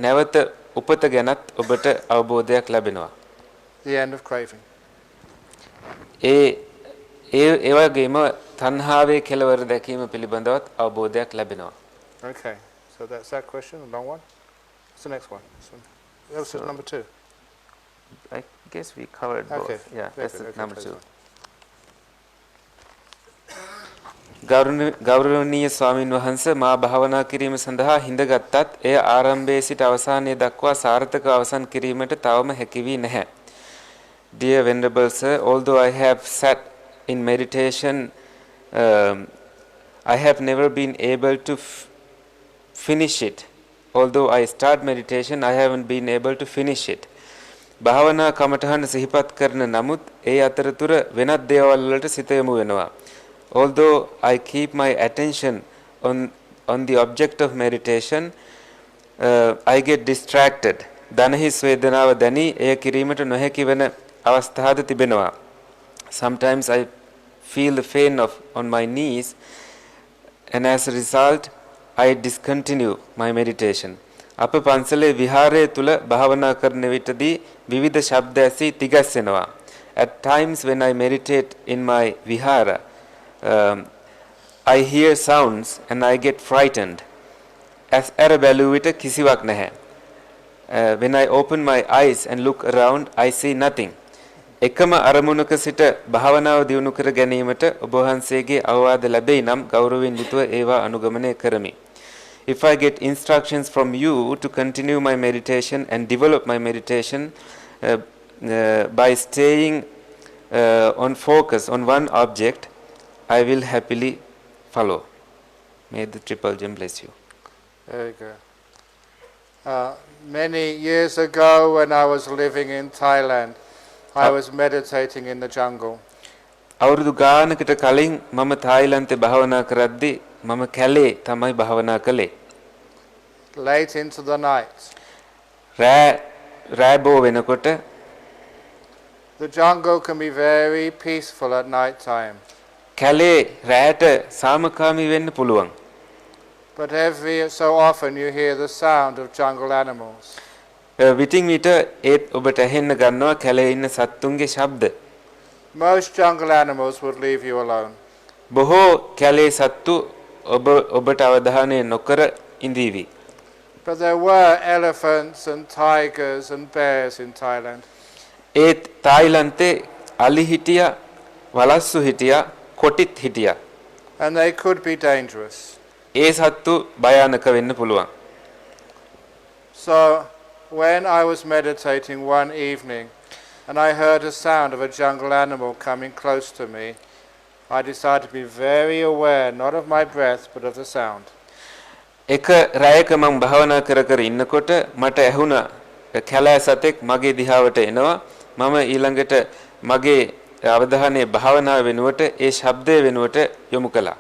නැවත උපත ගැනත් ඔබට අවබෝධයක් ලැබෙනවා. The end of craving. ඒ වගේම තණ්හාවේ කෙලවර දැකීම පිළිබඳවත් අවබෝධයක් ලැබෙනවා. Okay, so that's that question, a long one. What's the next one? This one. That was number 2. I guess we covered both. Okay. Yeah, that's Okay, number please. 2. ගෞරවනීය ස්වාමින් වහන්සේ මා භාවනා කිරීම සඳහා හිඳගත්තත් එය ආරම්භයේ සිට අවසානයේ දක්වා සාර්ථක අවසන් කිරීමට තවම හැකි වී නැහැ. Dear Venerable Sir, although I have sat in meditation, I have never been able to finish it. Although I start meditation, I haven't been able to finish it. භාවනා කමඨහන සිහිපත් කරන නමුත් ඒ අතරතුර වෙනත් දේවල් වලට සිත යොමු වෙනවා. Although I keep my attention on the object of meditation, I get distracted. දනහිස් වේදනාව දැනි එය කිරීමට නොහැකි වෙන අවස්ථාද තිබෙනවා. Sometimes I feel the pain on my knees, and as a result I discontinue my meditation. අප පන්සලේ විහාරයේ තුල භාවනා කරන විටදී විවිධ ශබ්ද ඇසී තිගැස්සෙනවා. At times when I meditate in my vihara, I hear sounds and I get frightened. As අර බැලුව විට කිසිවක් නැහැ. When I open my eyes and look around, I see nothing. එකම අරමුණක සිට භාවනාව දියුණු කර ගැනීමට ඔබ වහන්සේගේ අවවාද ලැබෙයි නම් ගෞරවයෙන් යුතුව ඒවා අනුගමනය කරමි. If I get instructions from you to continue my meditation and develop my meditation by staying on focus on one object, I will happily follow. May the Triple Gem bless you. Very good. Many years ago when I was living in Thailand, I was meditating in the jungle. අවුරුදු ගානකට කලින් මම තායිලන්තේ භාවනා කරද්දී මම කැලේ තමයි භාවනා කළේ. Late into the night. රැබෝ වෙනකොට The jungle can be very peaceful at night time. කැලේ රැට සාමකාමී වෙන්න පුළුවන්. But every so often you hear the sound of jungle animals. විටින් විට ඒත් ඔබට ඇහෙන්න ගන්නවා කැලේ ඉන්න සත්තුන්ගේ ශබ්ද. Most jungle animals would leave you alone. බොහෝ කැලේ සත්තු ඔබට අවධානය නොකර ඉඳීවි. But there were elephants and tigers and bears in Thailand. ඒත් තායිලන්තේ අලි හිටියා, වලස්සු හිටියා, කොටිත් හිටියා. And they could be dangerous. ඒ සත්තු භයානක වෙන්න පුළුවන්. So when I was meditating one evening and I heard a sound of a jungle animal coming close to me, I decided to be very aware not of my breath but of the sound. එක රැයක මම භාවනා කර ඉන්නකොට මට ඇහුණා කැලෑ සතෙක් මගේ දිහාවට එනවා. මම ඊළඟට මගේ අවධානය භාවනාව වෙනුවට ඒ ශබ්දය වෙනුවට යොමු කළා.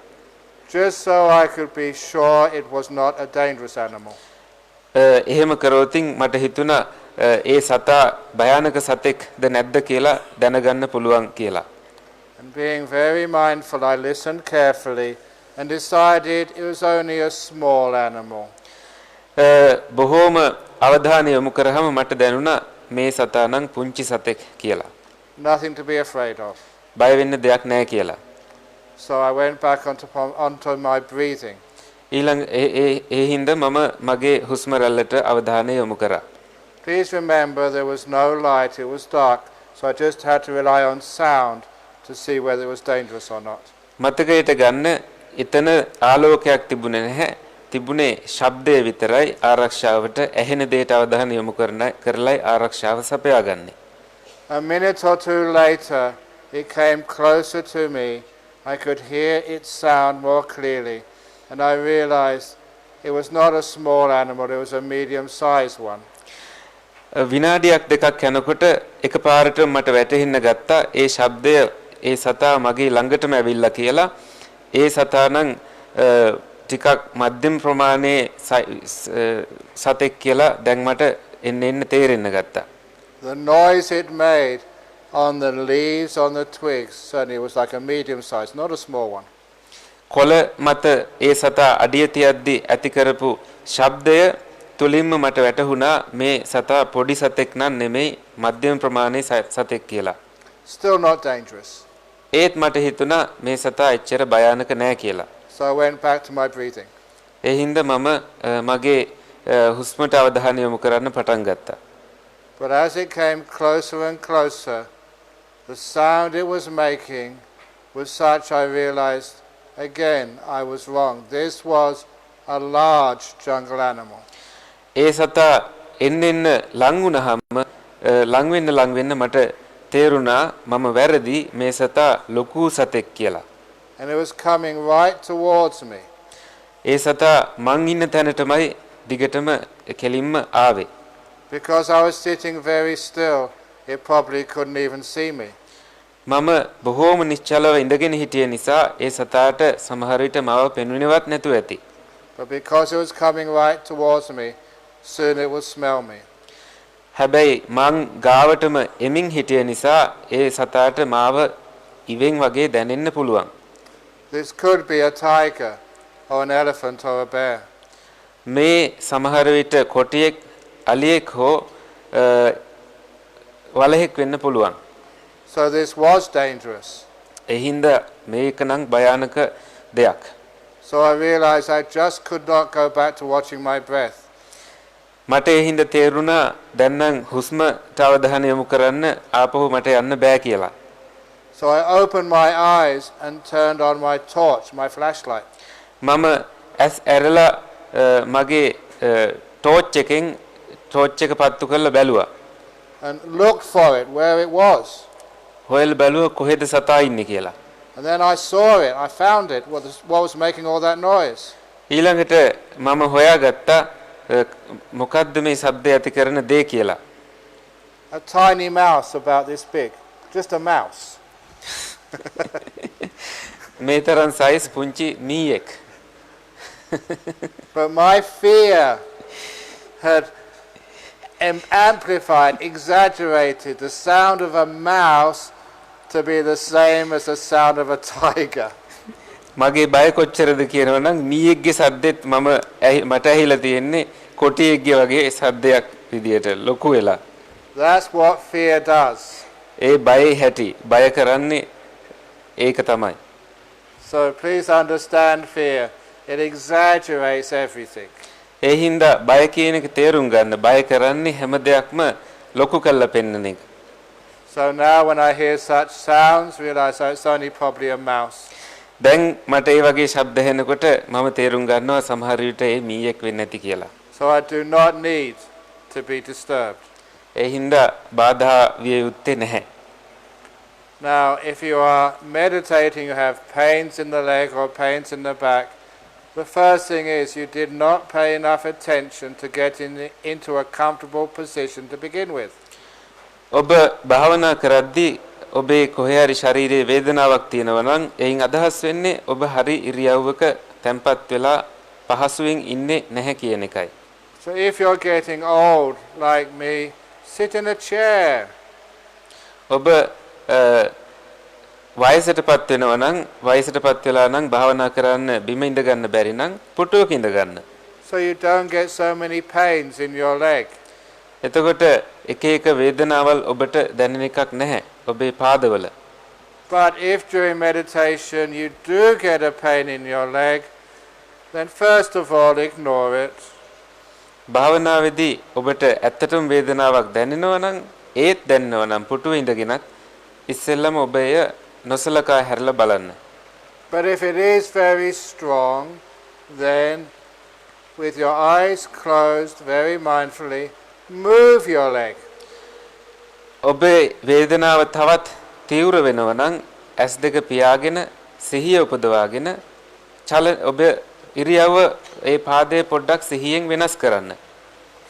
Just so I could be sure it was not a dangerous animal. එහෙම කරොතින් මට හිතුණා ඒ සතා භයානක සතෙක්ද නැද්ද කියලා දැනගන්න පුළුවන් කියලා. And being very mindful, I listened carefully and decided it was only a small animal. බොහෝම අවධානය යොමු කරාම මට දැනුණා මේ සතා නම් පුංචි සතෙක් කියලා. Nothing to be afraid of. බය වෙන්න දෙයක් නැහැ කියලා. So I went back onto my breathing. ඊළඟ ඒ හින්දා මම මගේ හුස්ම රැල්ලට අවධානය යොමු කරා. Please remember there was no light, it was dark, so I just had to rely on sound to see whether it was dangerous or not. මතකයට ගන්න එතන ආලෝකයක් තිබුණේ නැහැ. තිබුණේ ශබ්දය විතරයි ආරක්ෂාවට ඇහෙන දේට අවධානය යොමු කරලයි ආරක්ෂාව සපයාගන්නේ. A minute or two later, it came closer to me. I could hear its sound more clearly, and I realized it was not a small animal, it was a medium-sized one. විනාඩියක් දෙකක් යනකොට එකපාරට මට වැටහෙන්න ගත්තා ඒ ශබ්දය ඒ සතා මගේ ළඟටම ඇවිල්ලා කියලා. ඒ සතා නම් ටිකක් මධ්‍යම ප්‍රමාණයේ සතෙක් කියලා දැන් මට එන්න තේරෙන්න ගත්තා. The noise it made on the leaves, on the twigs, certainly it was like a medium-sized, not a small one. කොළ මත ඒ සතා අඩිය තියද්දි ඇති කරපු ශබ්දය තුලින්ම මට වැටහුණා මේ සතා පොඩි සතෙක් නම් නෙමෙයි මධ්‍යම ප්‍රමාණයේ සතෙක් කියලා. Still not dangerous. ඒත් මට හිතුණා මේ සතා එච්චර භයානක නෑ කියලා. So I went back to my breathing. ඒ හින්දා මම මගේ හුස්මට අවධානය යොමු කරන්න පටන් ගත්තා. But as it came closer and closer, the sound it was making was such I realized again I was wrong. This was a large jungle animal. ඒ සතා එන්න ලං වුණාම ලං වෙන්න මට තේරුණා මම වැරදි මේ සතා ලොකු සතෙක් කියලා. And it was coming right towards me. ඒ සතා මං ඉන්න තැනටමයි දිගටම කෙලින්ම ආවේ. Because I was sitting very still, it probably couldn't even see me. මම බොහෝම නිශ්චලව ඉඳගෙන හිටිය නිසා ඒ සතාට සමහර විට මාව පෙනුනේවත් නැතුව ඇති. But because it was coming right towards me, soon it would smell me. හැබැයි මං ගාවටම එමින් හිටිය නිසා ඒ සතාට මාව ඉවෙන් වගේ දැනෙන්න පුළුවන්. This could be a tiger or an elephant or a bear. මේ සමහර විට කොටියෙක් අලියෙක් හෝ වලහෙක් වෙන්න පුළුවන්. So this was dangerous. ඒ හින්දා මේක නම් භයානක දෙයක්. So I realized I just could not go back to watching my breath. මට ඒ හින්දා තේරුණා දැන් නම් හුස්මට අවධානය යොමු කරන්න ආපහු මට යන්න බෑ කියලා. So I opened my eyes and turned on my torch, my flashlight. මම ඇස් ඇරලා මගේ ටෝච් එකෙන් ටෝච් එක පත්තු කරලා බැලුවා. And looked for it where it was. හොයලා බැලුවා කොහෙද සතා ඉන්නේ කියලා. And then I saw it, I found it, what was making all that noise. ඊළඟට මම හොයාගත්තා මොකද්ද මේ ශබ්දය ඇති කරන දේ කියලා. A tiny mouse about this big, just a mouse. මේ තරම් සයිස් පුංචි මීයෙක්. But my fear had amplified, exaggerated the sound of a mouse to be the same as the sound of a tiger. මගේ බය කොච්චරද කියනවනම් මීයෙක්ගේ සද්දෙත් මට ඇහිලා තියෙන්නේ කොටියෙක්ගේ වගේ සද්දයක් විදියට ලොකු වෙලා. That's what fear does. ඒ බයේ හැටි බය කරන්නේ ඒක තමයි. So please understand fear. It exaggerates everything. ඒ හින්දා බය කියන එක තේරුම් ගන්න. බය කරන්නේ හැම දෙයක්ම ලොකු කරලා පෙන්නන එක. So now when I hear such sounds, realize that it's only probably a mouse. දැන් මට ඒ වගේ ශබ්ද හෙනකොට මම තේරුම් ගන්නවා සමහර විට ඒ මීයෙක් වෙන්නේ නැති කියලා. So I do not need to be disturbed. ඒ හින්දා බාධා විය යුත්තේ නැහැ. Now if you are meditating, you have pains in the leg or pains in the back, the first thing is you did not pay enough attention to get into a comfortable position to begin with. ඔබ භාවනා කරද්දී ඔබේ කොහේ හරි ශරීරයේ වේදනාවක් තියෙනවා නම් එයින් අදහස් වෙන්නේ ඔබ හරි ඉරියව්වක තැම්පත් වෙලා පහසුවෙන් ඉන්නේ නැහැ කියන එකයි. So if you're getting old like me, sit in a chair. ඔබ වයසටපත් වෙනවා නම් වයසටපත් වෙලා නම් භාවනා කරන්න බිම ඉඳ ගන්න බැරි නම් පුටුවක ඉඳ ගන්න. So you don't get so many pains in your leg. එතකොට එක එක වේදනාවල් ඔබට දැනෙන එකක් නැහැ ඔබේ පාදවල. But if during meditation you do get a pain in your leg, then first of all ignore it. භාවනාවේදී ඔබට ඇත්තටම වේදනාවක් දැනෙනවා නම් ඒත් දැනෙනවා නම් පුටුවේ ඉඳගෙනත් ඉස්සෙල්ලම ඔබ එය නොසලකා හැරලා බලන්න. But if it is very strong, then with your eyes closed, very mindfully, move your leg. ඔබේ වේදනාව තවත් තීව්‍ර වෙනවා නම් ඇස් දෙක පියාගෙන සිහිය උපදවාගෙන ඔබ ඉරියව්ව ඒ පාදයේ පොඩ්ඩක් සිහියෙන් වෙනස් කරන්න.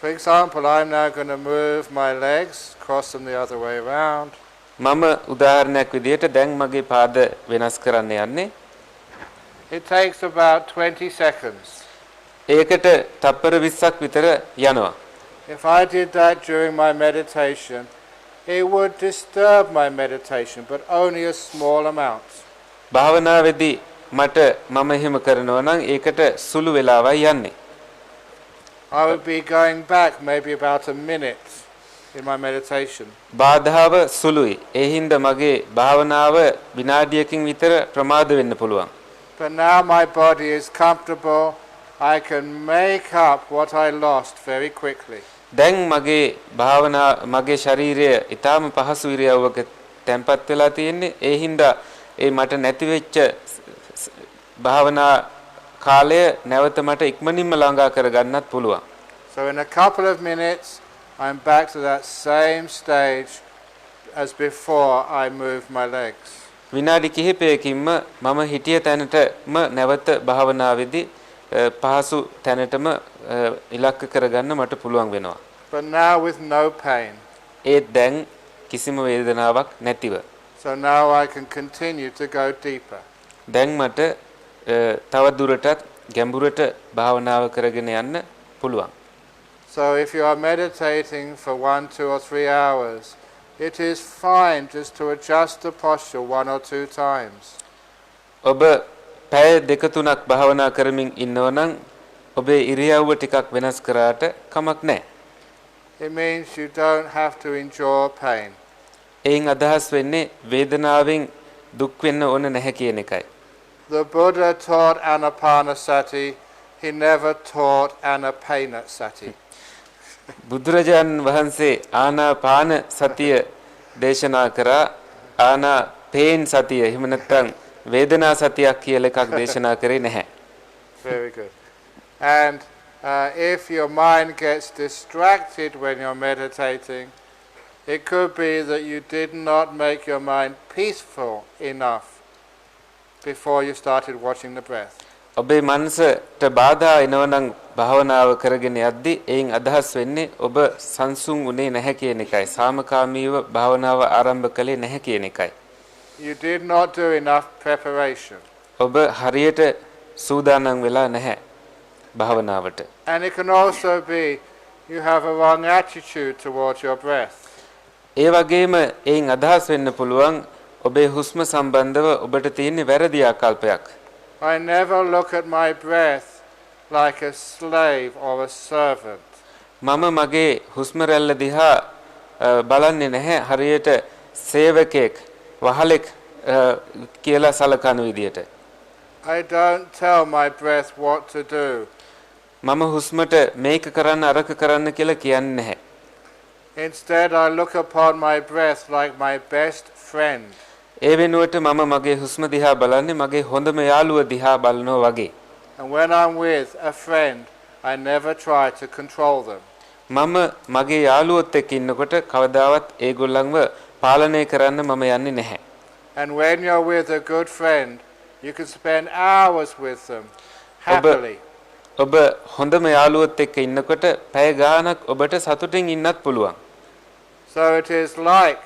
For example, I'm now going to move my legs, cross them the other way around. මම උදාහරණයක් විදිහට දැන් මගේ පාද වෙනස් කරන්න යන්නේ. It takes about 20 seconds. ඒකට තප්පර 20ක් විතර යනවා. If I did that during my meditation, it would disturb my meditation, but only a small amount. භාවනාවේදී මට මම එහෙම කරනවා නම් ඒකට සුළු වෙලාවයි යන්නේ. I would be going back maybe about a minute in my meditation. බාධාව සුළුයි. ඒ හින්දා මගේ භාවනාව විනාඩියකින් විතර ප්‍රමාද වෙන්න පුළුවන්. But now my body is comfortable. I can make up what I lost very quickly. දැන් මගේ ශරීරය ඊටාම පහසු ඉරියව්වක තැම්පත් වෙලා තියෙන්නේ. ඒ හින්දා ඒ මට නැති වෙච්ච භාවනා කාලය නැවත මට ඉක්මනින්ම ළඟා කරගන්නත් පුළුවන්. So in a couple of minutes I'm back to that same stage as before I moved my legs. විනාඩි කිහිපයකින්ම මම හිටිය තැනටම නැවත භාවනාවේදී පහසු තැනටම ඉලක්ක කරගන්න මට පුළුවන් වෙනවා. But now with no pain. ඒත් දැන් කිසිම වේදනාවක් නැතිව. So now I can continue to go deeper. දැන් මට තව දුරටත් ගැඹුරට භාවනාව කරගෙන යන්න පුළුවන්. So if you are meditating for 1, 2 or 3 hours, it is fine just to adjust the posture 1 or 2 times. ඔබ පැය දෙක තුනක් භාවනා කරමින් ඉන්නවා නම් ඔබේ ඉරියව්ව ටිකක් වෙනස් කරාට කමක් නැහැ. It means you don't have to endure pain. එයින් අදහස් වෙන්නේ වේදනාවෙන් දුක් වෙන්න ඕන නැහැ කියන එකයි. The Buddha taught anapanasati, he never taught anapanasati. බුදුරජාණන් වහන්සේ ආනාපාන සතිය දේශනා කරා ආනාපේන් සතිය එහෙම නැත්නම් වේදනා සතියක් කියලා එකක් දේශනා කරේ නැහැ. Very good. And if your mind gets distracted when you're meditating, it could be that you did not make your mind peaceful enough before you started watching the breath. ඔබේ මනසට බාධා එනවා නම් භාවනාව කරගෙන යද්දී එයින් අදහස් වෙන්නේ ඔබ සංසුන් උනේ නැහැ කියන එකයි. සාමකාමීව භාවනාව ආරම්භ කළේ නැහැ කියන එකයි. You did not do enough preparation. ඔබ හරියට සූදානම් වෙලා නැහැ භාවනාවට. And it can also be you have a wrong attitude towards your breath. ඒ වගේම එයින් අදහස් වෙන්න පුළුවන් ඔබේ හුස්ම සම්බන්ධව ඔබට තියෙන වැරදි ආකල්පයක්. I never look at my breath like a slave or a servant. මම මගේ හුස්ම රැල්ල දිහා බලන්නේ නැහැ හරියට සේවකෙක් වහලෙක් කියලා සලකන විදියට. I don't tell my breath what to do. මම හුස්මට මේක කරන්න අරක කරන්න කියලා කියන්නේ නැහැ. Instead I look upon my breath like my best friend. ඒ වෙනුවට මම මගේ හුස්ම දිහා බලන්නේ මගේ හොඳම යාළුව දිහා බලනවා වගේ. And when I'm with a friend, I never try to control them. මම මගේ යාළුවොත් එක්ක ඉන්නකොට කවදාවත් ඒගොල්ලන්ව පාලනය කරන්න මම යන්නේ නැහැ. And when you're with a good friend, you can spend hours with them happily. ඔබ හොඳම යාළුවොත් එක්ක ඉන්නකොට පැය ගාණක් ඔබට සතුටින් ඉන්නත් පුළුවන්. So it is like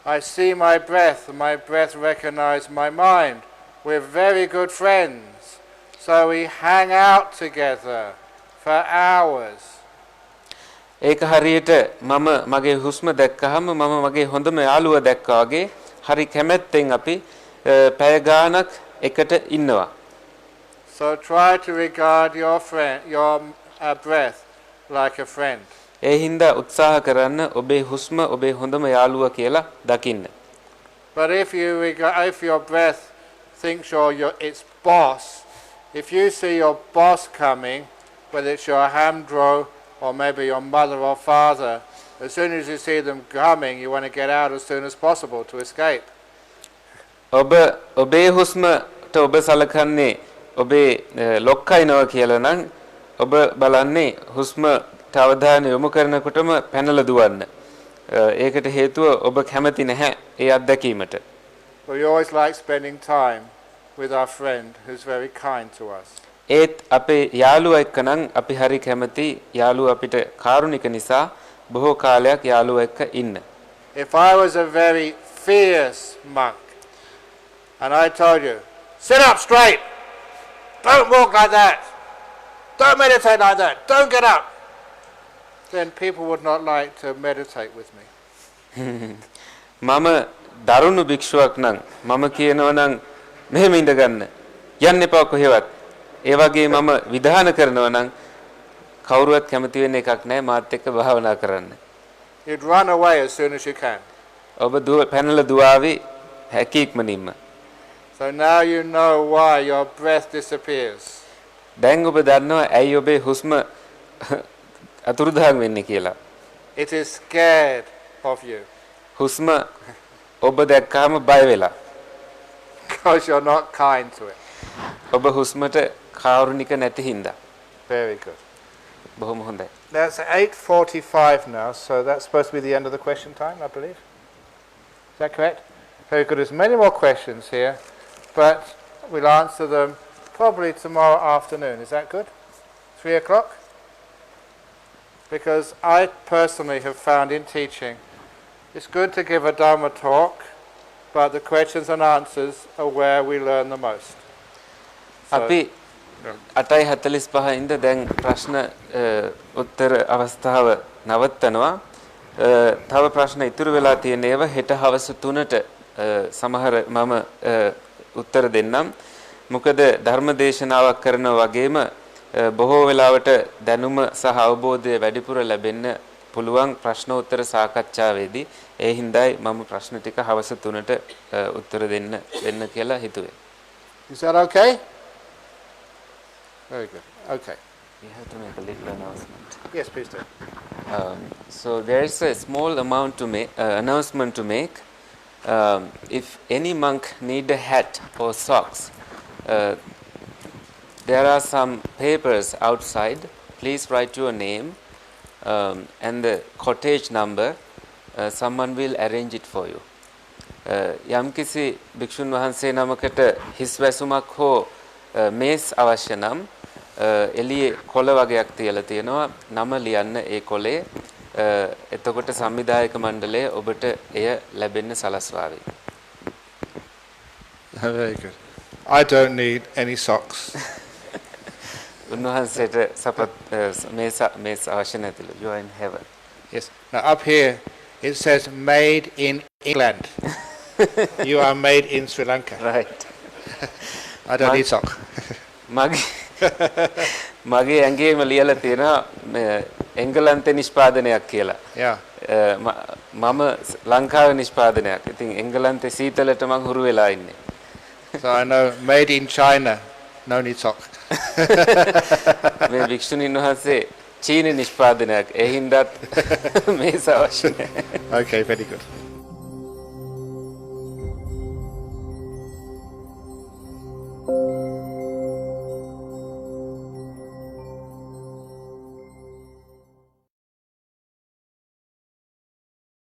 I see my breath and my breath recognizes my mind. We're very good friends. So we hang out together for hours. ඒක හරියට මම මගේ හුස්ම දැක්කහම මම මගේ හොඳම යාළුවා දැක්කා වගේ හරි කැමැත්තෙන් අපි පැය ගාණක් එකට ඉන්නවා. So try to regard your breath like a friend. ඒ හින්දා උත්සාහ කරන්න ඔබේ හුස්ම ඔබේ හොඳම යාළුවා කියලා දකින්න. But if your breath thinks you're its boss, if you see your boss coming, whether it's your hamdro or maybe your mother or father, as soon as you see them coming, you want to get out as soon as possible to escape. ඔබේ හුස්මට ඔබ සලකන්නේ ඔබේ ලොක්කා එනවා කියලා නම් ඔබ බලන්නේ හුස්මට අවධානය යොමු කරනකොටම පැනලා දුවන්න. ඒකට හේතුව ඔබ කැමති නැහැ ඒ අත්දැකීමට. We always like spending time with our friend who's very kind to us. ඒත් අපේ යාළුවා එක්ක නම් අපි හරි කැමති යාළුවා අපිට කාරුණික නිසා බොහෝ කාලයක් යාළුවා එක්ක ඉන්න. If I was a very fierce monk and I told you, sit up straight, don't walk like that, don't meditate like that, don't get up, then people would not like to meditate with me. මම දරුණු භික්ෂුවක් නම් මම කියනවා නම් මෙහෙම ඉඳ ගන්න යන්න එපා කොහෙවත්. ඒ වගේ මම විධාන කරනවා නම් කවුරුවත් කැමති වෙන්න එකක් නැහැ මාත් එක්ක භාවනා කරන්න. You'd run away as soon as you can. ඔබ පැනලා දුවාවි හැකීක්මනින්ම. So now you know why your breath disappears. දැන් ඔබ දන්නවා ඇයි ඔබේ හුස්ම අතුරුදහන් වෙන්නේ කියලා. It is scared of you. හුස්ම ඔබ දැක්කාම බය වෙලා. Because you're not kind to it. ඔබ හුස්මට කාරුණික නැති හින්දා. Very good. බොහොම හොඳයි. That's 8:45 now, so that's supposed to be the end of the question time, I believe. Is that correct? Very good. There's many more questions here, but we'll answer them probably tomorrow afternoon. Is that good? 3 o'clock? Because I personally have found in teaching, it's good to give a Dharma talk, but the questions and answers are where we learn the most. අපි 8:45 ඉඳ දැන් ප්‍රශ්න උත්තර අවස්ථාව නවත්තනවා. තව ප්‍රශ්න ඉතුරු වෙලා තියෙන ඒවා හෙට හවස 3ට සමහර මම උත්තර දෙන්නම්. මොකද ධර්ම දේශනාවක් කරනා වගේම බොහෝ වෙලාවට දැනුම සහ අවබෝධය වැඩිපුර ලැබෙන්න පුළුවන් ප්‍රශ්නෝත්තර සාකච්ඡාවේදී. ඒ හින්දායි මම ප්‍රශ්න ටික හවස 3ට උත්තර දෙන්න කියලා හිතුවේ. Is that okay? Very good. Okay. We have to make a little announcement. Yes, please do. So there is a small amount to make announcement to make. If any monk need a hat or socks, there are some papers outside. Please write your name and the cottage number. Someone will arrange it for you. යම්කිසි භික්ෂුන් වහන්සේ නමකට හිස් වැසුමක් හෝ මේස් අවශ්‍ය නම් එළියේ කොළ වගේක් තියලා තියෙනවා නම ලියන්න ඒ කොළේ එතකොට සංවිධායක මණ්ඩලය ඔබට එය ලැබෙන්න සලස්වාවි. Very good. I don't need any socks. උන්වහන්සේට සපත් මේස් අවශ්‍ය නැතිලු. You are in heaven. Yes. Now up here it says made in England. You are made in Sri Lanka. Right. I don't need socks. මගේ ඇඟේම ලියලා තියෙනවා එංගලන්තේ නිෂ්පාදනයක් කියලා. Yeah. මම ලංකාවේ නිෂ්පාදනයක්. ඉතින් එංගලන්තේ සීතලට මං හුරු වෙලා ඉන්නේ. So I know made in China, no need socks. මේ වික්ෂුණීන් වහන්සේ චීන නිෂ්පාදනයක්. ඒ හින්දාත් මේස අවශ්‍ය නැහැ. Okay, very good.